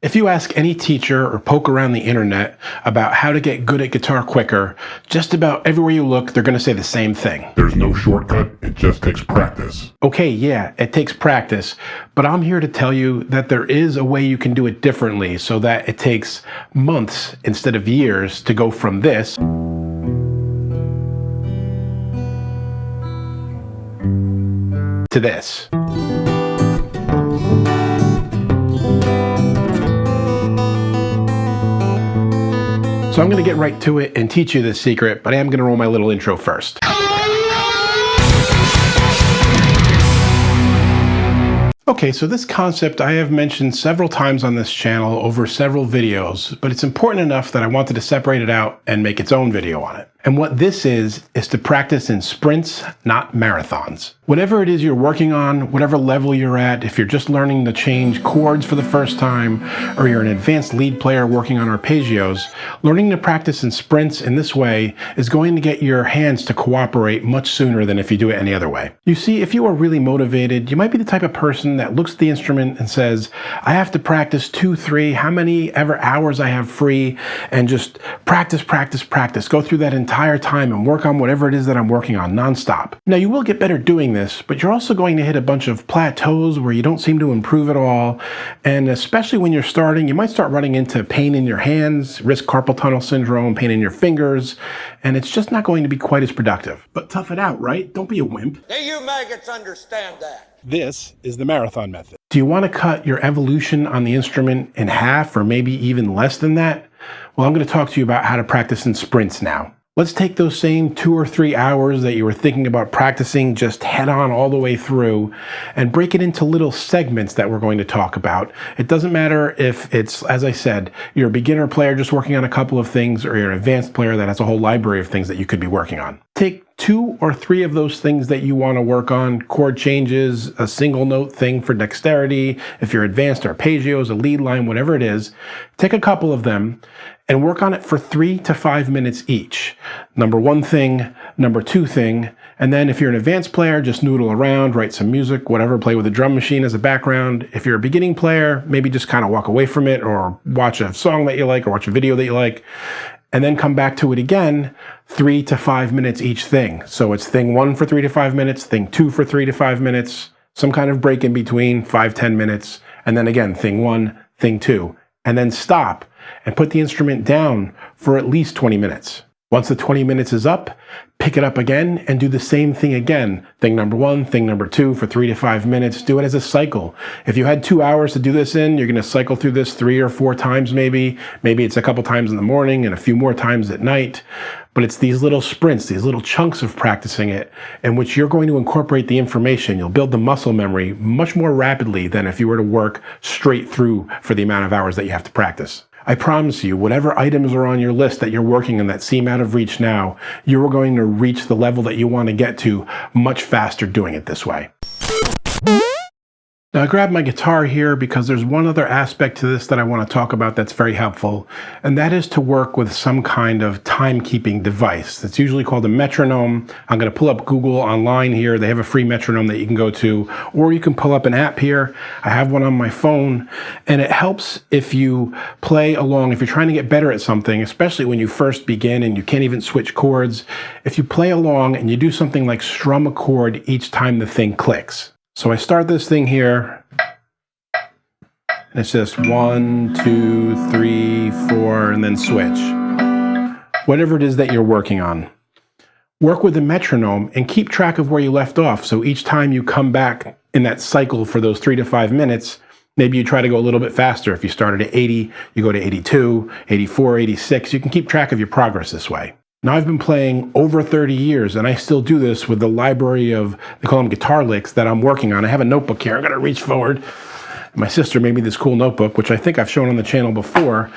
If you ask any teacher or poke around the internet about how to get good at guitar quicker, just about everywhere you look, they're going to say the same thing. There's no shortcut, it just takes practice. Okay, yeah, it takes practice, but I'm here to tell you that there is a way you can do it differently so that it takes months instead of years to go from this to this. So I'm going to get right to it and teach you this secret, but I am going to roll my little intro first. Okay, so this concept I have mentioned several times on this channel over several videos, but it's important enough that I wanted to separate it out and make its own video on it. And what this is to practice in sprints, not marathons. Whatever it is you're working on, whatever level you're at, if you're just learning to change chords for the first time, or you're an advanced lead player working on arpeggios, learning to practice in sprints in this way is going to get your hands to cooperate much sooner than if you do it any other way. You see, if you are really motivated, you might be the type of person that looks at the instrument and says, I have to practice 2, 3, how many ever hours I have free, and just practice, practice, practice. Go through that entire time and work on whatever it is that I'm working on nonstop. Now, you will get better doing this, but you're also going to hit a bunch of plateaus where you don't seem to improve at all. And especially when you're starting, you might start running into pain in your hands, risk carpal tunnel syndrome, pain in your fingers, and it's just not going to be quite as productive. But tough it out, right? Don't be a wimp. Do you maggots understand that? This is the marathon method. Do you want to cut your evolution on the instrument in half or maybe even less than that? Well, I'm going to talk to you about how to practice in sprints now. Let's take those same 2 or 3 hours that you were thinking about practicing just head on all the way through and break it into little segments that we're going to talk about. It doesn't matter if it's, as I said, you're a beginner player just working on a couple of things, or you're an advanced player that has a whole library of things that you could be working on. Take 2 or 3 of those things that you want to work on, chord changes, a single note thing for dexterity, if you're advanced arpeggios, a lead line, whatever it is, take a couple of them and work on it for 3 to 5 minutes each. Number 1 thing, number 2 thing, and then if you're an advanced player, just noodle around, write some music, whatever, play with a drum machine as a background. If you're a beginning player, maybe just kind of walk away from it or watch a song that you like or watch a video that you like, and then come back to it again, 3 to 5 minutes each thing. So it's thing 1 for 3 to 5 minutes, thing 2 for 3 to 5 minutes, some kind of break in between, 5-10 minutes, and then again, thing 1, thing 2, and then stop and put the instrument down for at least 20 minutes. Once the 20 minutes is up, pick it up again and do the same thing again. Thing number 1, thing number 2 for 3 to 5 minutes. Do it as a cycle. If you had 2 hours to do this in, you're going to cycle through this 3 or 4 times maybe. Maybe it's a couple times in the morning and a few more times at night. But it's these little sprints, these little chunks of practicing it, in which you're going to incorporate the information. You'll build the muscle memory much more rapidly than if you were to work straight through for the amount of hours that you have to practice. I promise you, whatever items are on your list that you're working on that seem out of reach now, you're going to reach the level that you want to get to much faster doing it this way. Now I grabbed my guitar here because there's one other aspect to this that I want to talk about that's very helpful, and that is to work with some kind of timekeeping device. It's usually called a metronome. I'm going to pull up Google online here. They have a free metronome that you can go to, or you can pull up an app here. I have one on my phone, and it helps if you play along, if you're trying to get better at something, especially when you first begin and you can't even switch chords. If you play along and you do something like strum a chord each time the thing clicks. So I start this thing here, and it's just 1, 2, 3, 4, and then switch. Whatever it is that you're working on. Work with the metronome and keep track of where you left off. So each time you come back in that cycle for those 3 to 5 minutes, maybe you try to go a little bit faster. If you started at 80, you go to 82, 84, 86. You can keep track of your progress this way. Now, I've been playing over 30 years, and I still do this with the library of, they call them guitar licks, that I'm working on. I have a notebook here. I'm going to reach forward. My sister made me this cool notebook, which I think I've shown on the channel before,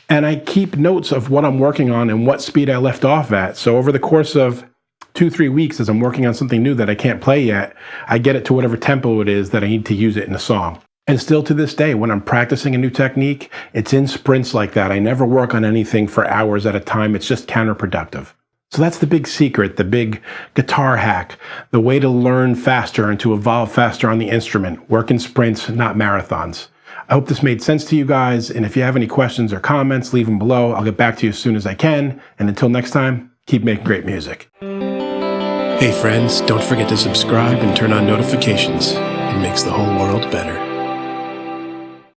and I keep notes of what I'm working on and what speed I left off at. So over the course of 2-3 weeks, as I'm working on something new that I can't play yet, I get it to whatever tempo it is that I need to use it in a song. And still to this day, when I'm practicing a new technique, it's in sprints like that. I never work on anything for hours at a time. It's just counterproductive. So that's the big secret, the big guitar hack, the way to learn faster and to evolve faster on the instrument. Work in sprints, not marathons. I hope this made sense to you guys, and if you have any questions or comments, leave them below. I'll get back to you as soon as I can, and until next time, keep making great music. Hey friends, don't forget to subscribe and turn on notifications. It makes the whole world better.